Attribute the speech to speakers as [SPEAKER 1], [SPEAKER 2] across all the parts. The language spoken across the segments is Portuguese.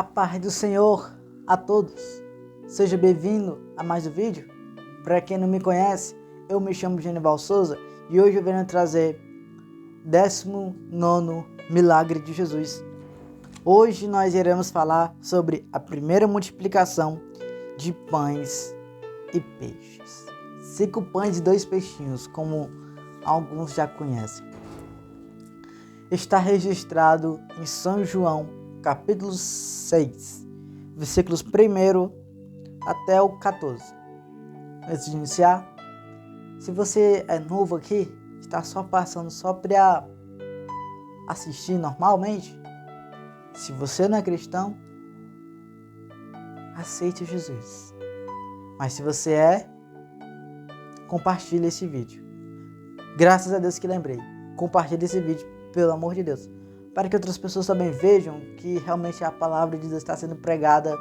[SPEAKER 1] A paz do Senhor a todos. Seja bem-vindo a mais um vídeo. Para quem não me conhece, eu me chamo Genival Souza e hoje eu venho trazer 19º milagre de Jesus. Hoje nós iremos falar sobre a primeira multiplicação de pães e peixes. 5 pães e 2 peixinhos, como alguns já conhecem. Está registrado em São João, capítulo 6, versículos 1 até o 14. Antes de iniciar, se você é novo aqui, está só passando só para assistir normalmente, se você não é cristão, aceite Jesus. Mas se você é, compartilhe esse vídeo. Graças a Deus que lembrei. Compartilhe esse vídeo, pelo amor de Deus, para que outras pessoas também vejam que realmente a palavra de Deus está sendo pregada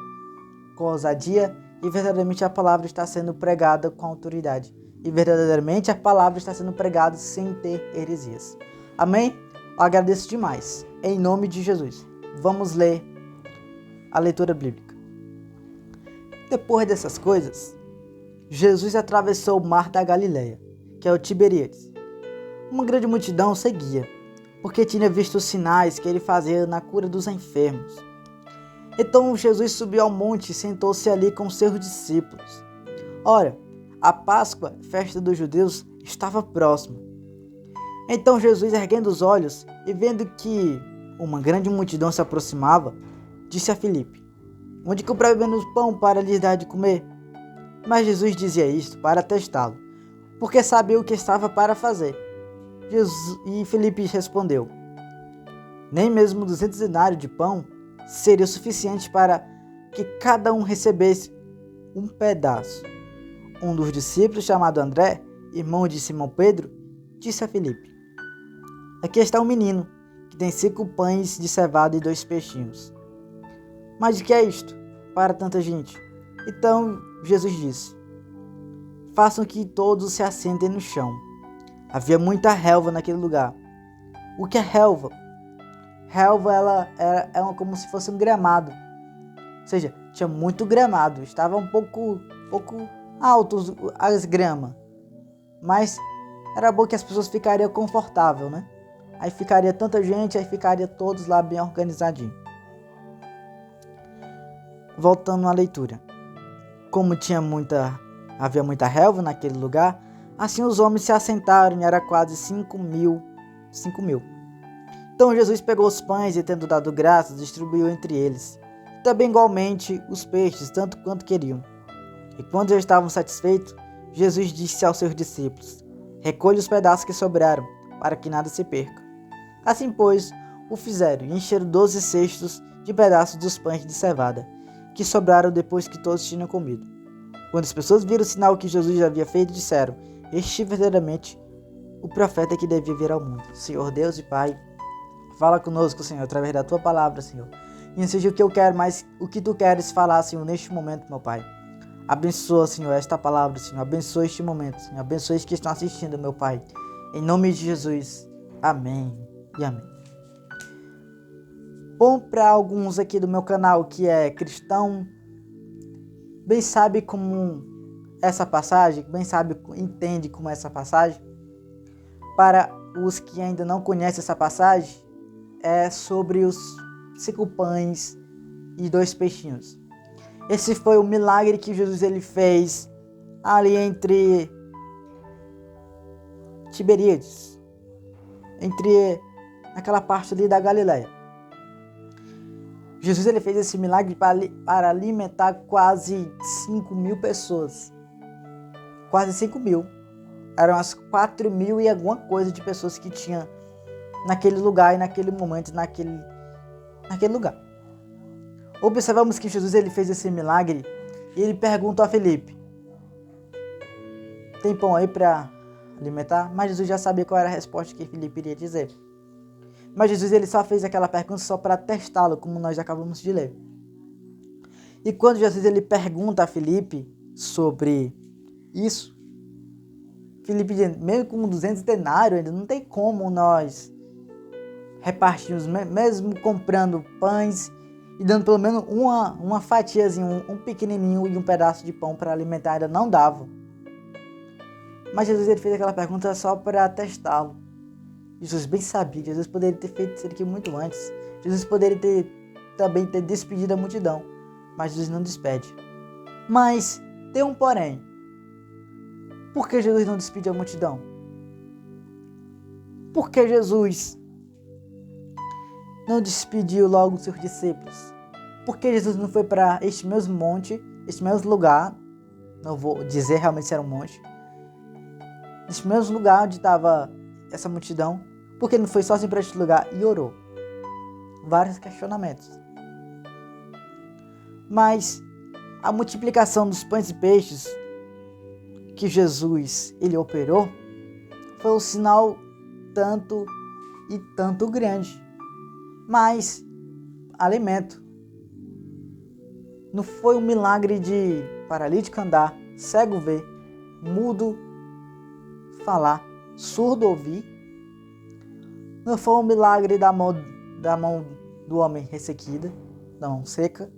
[SPEAKER 1] com ousadia e verdadeiramente a palavra está sendo pregada com autoridade. E verdadeiramente a palavra está sendo pregada sem ter heresias. Amém? Eu agradeço demais. Em nome de Jesus. Vamos ler a leitura bíblica. Depois dessas coisas, Jesus atravessou o mar da Galileia, que é o Tiberíades. Uma grande multidão seguia, porque tinha visto os sinais que ele fazia na cura dos enfermos. Então Jesus subiu ao monte e sentou-se ali com seus discípulos. Ora, a Páscoa, festa dos judeus, estava próxima. Então Jesus, erguendo os olhos e vendo que uma grande multidão se aproximava, disse a Filipe: onde compraremos pão para lhes dar de comer? Mas Jesus dizia isto para testá-lo, porque sabia o que estava para fazer. E Filipe respondeu: nem mesmo 200 denários de pão seria o suficiente para que cada um recebesse um pedaço. Um dos discípulos, chamado André, irmão de Simão Pedro, disse a Filipe: aqui está um menino que tem 5 pães de cevada e 2 peixinhos. Mas de que é isto para tanta gente? Então Jesus disse: façam que todos se assentem no chão. Havia muita relva naquele lugar. O que é relva? Relva ela é como se fosse um gramado. Ou seja, tinha muito gramado. Estava um pouco altos as gramas. Mas era bom que as pessoas ficariam confortáveis, né? Aí ficaria tanta gente, aí ficaria todos lá bem organizadinho. Voltando à leitura. Como havia muita relva naquele lugar, assim os homens se assentaram e era quase 5 mil. Então Jesus pegou os pães e, tendo dado graças, distribuiu entre eles. Também igualmente os peixes, tanto quanto queriam. E quando já estavam satisfeitos, Jesus disse aos seus discípulos: recolhe os pedaços que sobraram, para que nada se perca. Assim, pois, o fizeram e encheram 12 cestos de pedaços dos pães de cevada, que sobraram depois que todos tinham comido. Quando as pessoas viram o sinal que Jesus havia feito, disseram: este verdadeiramente o profeta que devia vir ao mundo. Senhor Deus e Pai, fala conosco, Senhor, através da Tua palavra, Senhor. E não seja o que eu quero, mas o que Tu queres falar, Senhor, neste momento, meu Pai. Abençoa, Senhor, esta palavra, Senhor. Abençoa este momento, Senhor. Abençoa os que estão assistindo, meu Pai. Em nome de Jesus. Amém e amém. Bom, para alguns aqui do meu canal que é cristão, bem sabe como essa passagem, entende como essa passagem. Para os que ainda não conhecem essa passagem, é sobre os 5 pães e 2 peixinhos. Esse foi o milagre que Jesus ele fez ali entre Tiberíades, entre aquela parte ali da Galileia. Jesus ele fez esse milagre para alimentar quase 5 mil pessoas. Quase 5 mil. Eram as 4 mil e alguma coisa de pessoas que tinha naquele lugar e naquele momento, naquele lugar. Observamos que Jesus ele fez esse milagre e ele perguntou a Filipe: tem pão aí para alimentar? Mas Jesus já sabia qual era a resposta que Filipe iria dizer. Mas Jesus ele só fez aquela pergunta só para testá-lo, como nós acabamos de ler. E quando Jesus ele pergunta a Filipe sobre isso, Filipe diz: mesmo com 200 denários ainda não tem como nós repartirmos, mesmo comprando pães e dando pelo menos uma fatiazinha, um pequenininho e um pedaço de pão para alimentar, ainda não dava. Mas Jesus ele fez aquela pergunta só para testá-lo. Jesus bem sabia que Jesus poderia ter feito isso aqui muito antes. Jesus poderia também ter despedido a multidão, mas Jesus não despede. Mas tem um porém. Por que Jesus não despede a multidão? Por que Jesus não despediu logo os seus discípulos? Por que Jesus não foi para este mesmo monte, este mesmo lugar? Não vou dizer realmente se era um monte. Este mesmo lugar onde estava essa multidão. Por que não foi sozinho para este lugar e orou? Vários questionamentos. Mas a multiplicação dos pães e peixes que Jesus ele operou foi um sinal tanto e tanto grande. Mas alimento. Não foi um milagre de paralítico andar, cego ver, mudo falar, surdo ouvir. Não foi um milagre da mão do homem ressequida, da mão seca.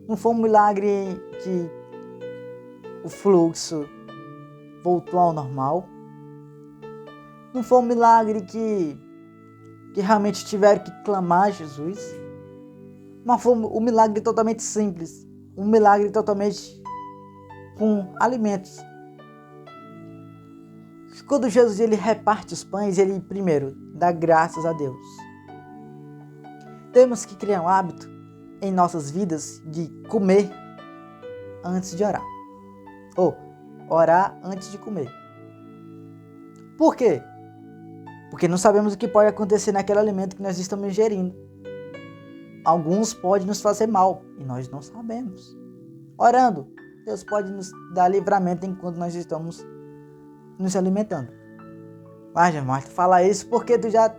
[SPEAKER 1] Não foi um milagre que o fluxo voltou ao normal. Não foi um milagre que realmente tiveram que clamar a Jesus. Mas foi um milagre totalmente simples. Um milagre totalmente com alimentos. Quando Jesus ele reparte os pães, ele primeiro dá graças a Deus. Temos que criar um hábito em nossas vidas de comer antes de orar. Ou orar antes de comer. Por quê? Porque não sabemos o que pode acontecer naquele alimento que nós estamos ingerindo. Alguns podem nos fazer mal e nós não sabemos. Orando, Deus pode nos dar livramento enquanto nós estamos nos alimentando. Mas, irmão, tu fala isso porque tu já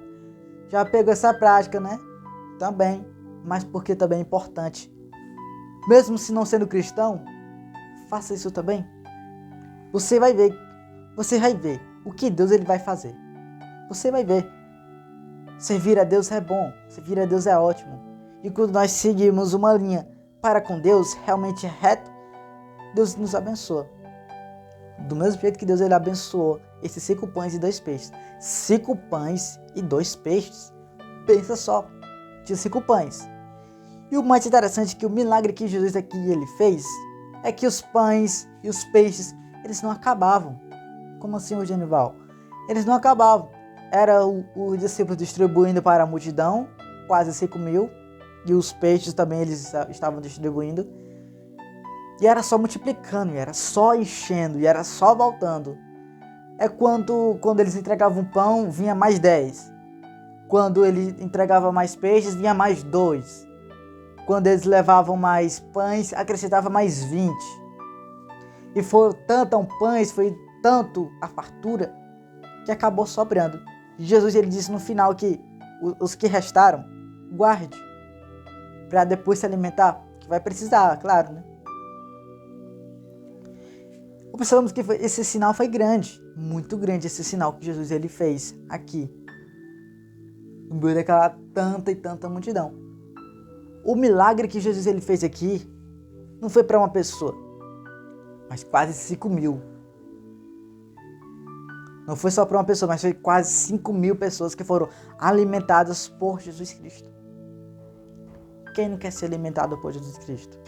[SPEAKER 1] pegou essa prática, né? Também, mas porque também é importante. Mesmo se não sendo cristão, faça isso também. Você vai ver o que Deus ele vai fazer. Você vai ver. Servir a Deus é bom, servir a Deus é ótimo. E quando nós seguimos uma linha para com Deus, realmente reto, Deus nos abençoa. Do mesmo jeito que Deus ele abençoou esses 5 pães e 2 peixes. 5 pães e 2 peixes. Pensa só, tinha 5 pães. E o mais interessante é que o milagre que Jesus aqui ele fez é que os pães e os peixes, eles não acabavam. Como assim, Genival? Eles não acabavam. Era os discípulos distribuindo para a multidão, quase 5.000. E os peixes também eles estavam distribuindo. E era só multiplicando, e era só enchendo, e era só voltando. É quando eles entregavam pão, vinha mais 10. Quando ele entregava mais peixes, vinha mais 2. Quando eles levavam mais pães, acrescentava mais 20. E foi tanto pães, foi tanto a fartura, que acabou sobrando. E Jesus ele disse no final que os que restaram, guarde, para depois se alimentar, que vai precisar, claro, né? Observamos que esse sinal foi grande, muito grande esse sinal que Jesus ele fez aqui, no meio daquela tanta e tanta multidão. O milagre que Jesus ele fez aqui não foi para uma pessoa, mas quase 5.000. Não foi só para uma pessoa, mas foi quase 5.000 pessoas que foram alimentadas por Jesus Cristo. Quem não quer ser alimentado por Jesus Cristo?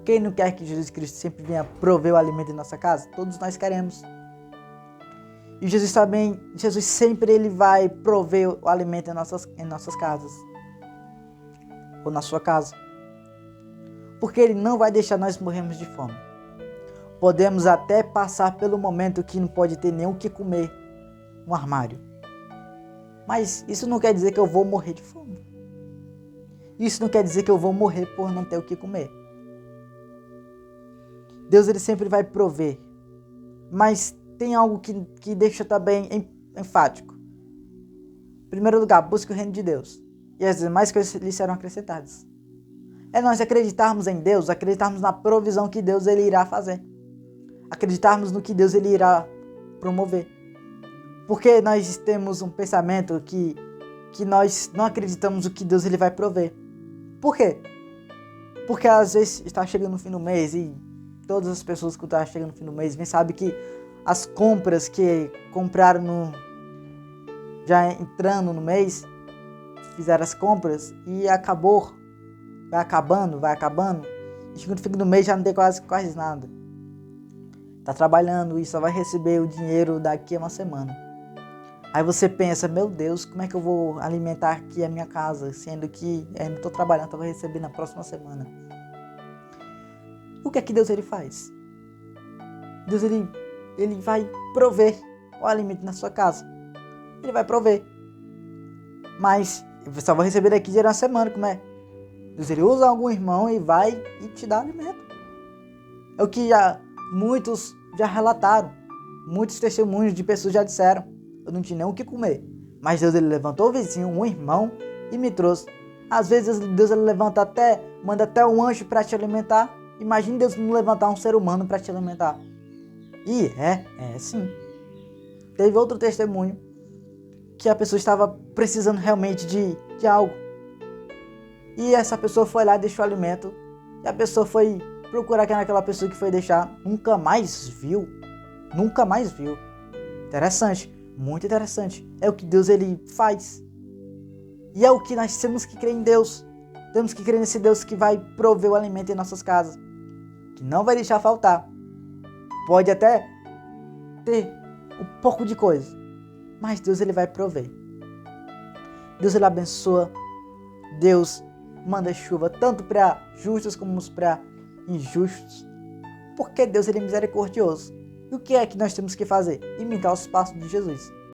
[SPEAKER 1] Quem não quer que Jesus Cristo sempre venha prover o alimento em nossa casa? Todos nós queremos. E Jesus sempre ele vai prover o alimento em nossas casas. Ou na sua casa. Porque ele não vai deixar nós morrermos de fome. Podemos até passar pelo momento que não pode ter nem o que comer no armário. Mas isso não quer dizer que eu vou morrer de fome. Isso não quer dizer que eu vou morrer por não ter o que comer. Deus ele sempre vai prover. Mas tem algo que deixa também enfático. Em primeiro lugar, busque o reino de Deus. E as demais coisas lhe serão acrescentadas. É nós acreditarmos em Deus, acreditarmos na provisão que Deus ele irá fazer. Acreditarmos no que Deus ele irá promover. Porque nós temos um pensamento que nós não acreditamos no que Deus ele vai prover. Por quê? Porque às vezes está chegando no fim do mês e todas as pessoas que estão chegando no fim do mês sabem que as compras que compraram já entrando no mês, fizeram as compras e acabou, vai acabando, e chega no fim do mês já não tem quase nada. Tá trabalhando e só vai receber o dinheiro daqui a uma semana. Aí você pensa, meu Deus, como é que eu vou alimentar aqui a minha casa, sendo que ainda estou trabalhando, então vou receber na próxima semana. O que é que Deus ele faz? Deus ele vai prover o alimento na sua casa. Ele vai prover. Mas eu só vou receber daqui a uma semana, como é? Deus ele usa algum irmão e vai e te dá alimento. É o que muitos já relataram. Muitos testemunhos de pessoas já disseram. Eu não tinha nem o que comer. Mas Deus ele levantou o vizinho, um irmão, e me trouxe. Às vezes Deus ele manda até um anjo para te alimentar. Imagine Deus não levantar um ser humano para te alimentar. E é sim. Teve outro testemunho que a pessoa estava precisando realmente de algo. E essa pessoa foi lá e deixou o alimento. E a pessoa foi procurar aquela pessoa que foi deixar. Nunca mais viu. Interessante. Muito interessante. É o que Deus ele faz. E é o que nós temos que crer em Deus. Temos que crer nesse Deus que vai prover o alimento em nossas casas. Que não vai deixar faltar. Pode até ter um pouco de coisa. Mas Deus ele vai prover. Deus ele abençoa. Deus manda chuva tanto para justos como para injustos. Porque Deus ele é misericordioso. E o que é que nós temos que fazer? Imitar os passos de Jesus.